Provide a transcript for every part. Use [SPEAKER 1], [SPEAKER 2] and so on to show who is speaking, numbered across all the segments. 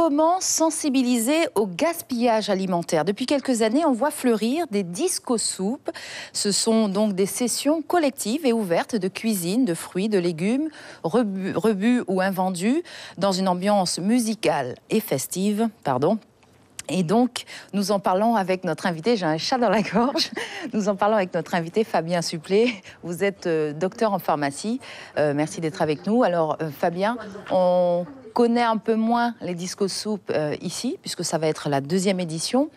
[SPEAKER 1] Comment sensibiliser au gaspillage alimentaire? Depuis quelques années, on voit fleurir des disco-soupes. Ce sont donc des sessions collectives et ouvertes de cuisine, de fruits, de légumes, rebus ou invendus, dans une ambiance musicale et festive. Et donc, nous en parlons avec notre invité, j'ai un chat dans la gorge, nous en parlons avec notre invité Fabien Supplet. Vous êtes docteur en pharmacie, merci d'être avec nous. Alors Fabien, on connaît un peu moins les disco-soupes ici, puisque ça va être la 2e édition.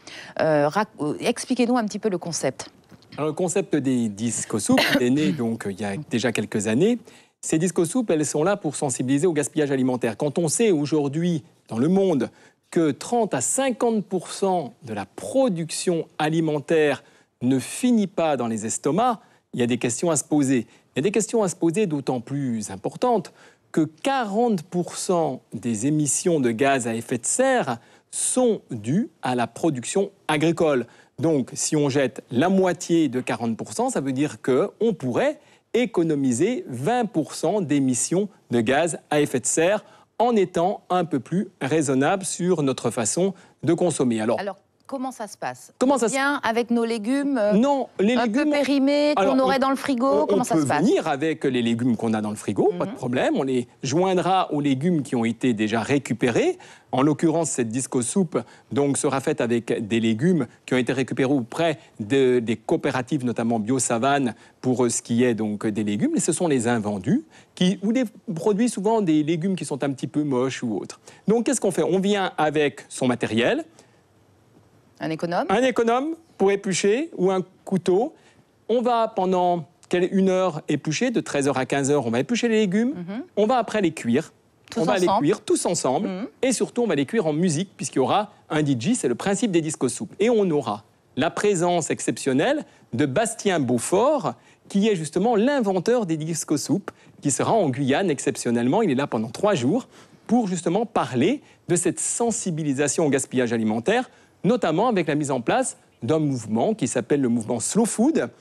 [SPEAKER 1] Expliquez-nous un petit peu le concept.
[SPEAKER 2] Alors, le concept des disco-soupes est né donc, il y a déjà quelques années. Ces disco-soupes, elles sont là pour sensibiliser au gaspillage alimentaire. Quand on sait aujourd'hui, dans le monde, que 30 à 50% de la production alimentaire ne finit pas dans les estomacs, il y a des questions à se poser. Il y a des questions à se poser d'autant plus importantes que 40% des émissions de gaz à effet de serre sont dues à la production agricole. Donc, si on jette la moitié de 40%, ça veut dire qu'on pourrait économiser 20% d'émissions de gaz à effet de serre en étant un peu plus raisonnable sur notre façon de consommer. Alors
[SPEAKER 1] comment ça se passe?
[SPEAKER 2] Comment ça
[SPEAKER 1] vient avec nos légumes
[SPEAKER 2] Non, les
[SPEAKER 1] un
[SPEAKER 2] légumes
[SPEAKER 1] peu périmés qu'on aurait dans le frigo? Comment ça se passe?
[SPEAKER 2] On peut venir avec les légumes qu'on a dans le frigo, pas de problème. On les joindra aux légumes qui ont été déjà récupérés. En l'occurrence, cette disco-soupe donc, sera faite avec des légumes qui ont été récupérés auprès des coopératives, notamment Bio-Savane, pour ce qui est donc des légumes. Et ce sont les invendus, ou des produits, souvent des légumes qui sont un petit peu moches ou autres. Donc, qu'est-ce qu'on fait? On vient avec son matériel.
[SPEAKER 1] Un économe? Un
[SPEAKER 2] économe pour éplucher ou un couteau. On va pendant 1 heure éplucher, de 13h à 15h, on va éplucher les légumes. On va après les cuire. On va les cuire tous ensemble. Et surtout, on va les cuire en musique, puisqu'il y aura un DJ, c'est le principe des disco-soupes. Et on aura la présence exceptionnelle de Bastien Beaufort, qui est justement l'inventeur des disco-soupes, qui sera en Guyane exceptionnellement. Il est là pendant 3 jours pour justement parler de cette sensibilisation au gaspillage alimentaire, notamment avec la mise en place d'un mouvement qui s'appelle le mouvement Slow Food,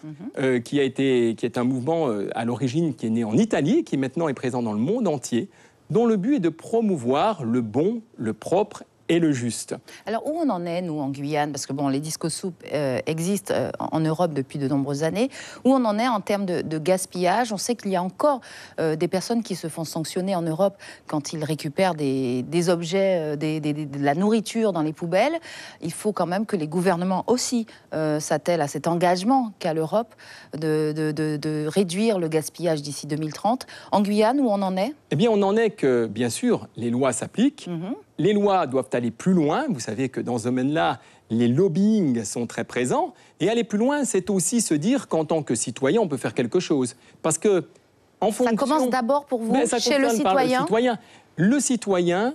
[SPEAKER 2] qui est un mouvement à l'origine qui est né en Italie, qui maintenant est présent dans le monde entier, dont le but est de promouvoir le bon, le propre et le juste.
[SPEAKER 1] Alors, où on en est, nous, en Guyane? Parce que, bon, les disco-soupes existent en Europe depuis de nombreuses années. Où on en est en termes de gaspillage? On sait qu'il y a encore des personnes qui se font sanctionner en Europe quand ils récupèrent des objets, de la nourriture dans les poubelles. Il faut quand même que les gouvernements aussi s'attellent à cet engagement qu'a l'Europe de réduire le gaspillage d'ici 2030. En Guyane, où on en est?
[SPEAKER 2] Eh bien, on en est que, bien sûr, les lois s'appliquent. Les lois doivent aller plus loin. Vous savez que dans ce domaine-là, les lobbyings sont très présents. Et aller plus loin, c'est aussi se dire qu'en tant que citoyen, on peut faire quelque chose. Parce que, en fonction...
[SPEAKER 1] Ça commence d'abord pour vous, chez le citoyen?
[SPEAKER 2] Le citoyen,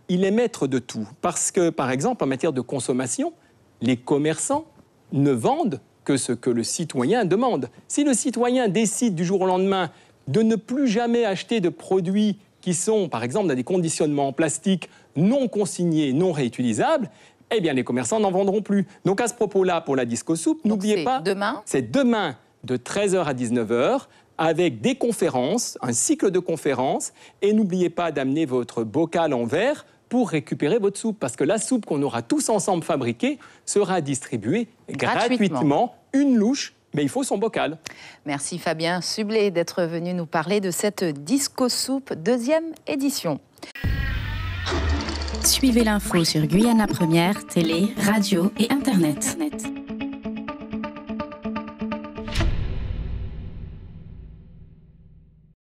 [SPEAKER 2] il est maître de tout. Parce que, par exemple, en matière de consommation, les commerçants ne vendent que ce que le citoyen demande. Si le citoyen décide du jour au lendemain de ne plus jamais acheter de produits qui sont, par exemple, dans des conditionnements en plastique non consignés, non réutilisables, eh bien, les commerçants n'en vendront plus. Donc, à ce propos-là, pour la disco-soupe, n'oubliez pas... C'est demain, de 13h à 19h, avec des conférences, un cycle de conférences, et n'oubliez pas d'amener votre bocal en verre pour récupérer votre soupe, parce que la soupe qu'on aura tous ensemble fabriquée sera distribuée gratuitement, une louche, mais il faut son bocal.
[SPEAKER 1] Merci Fabien Supplet d'être venu nous parler de cette disco-soupe 2e édition.
[SPEAKER 3] Suivez l'info sur Guyana Première, télé, radio et internet.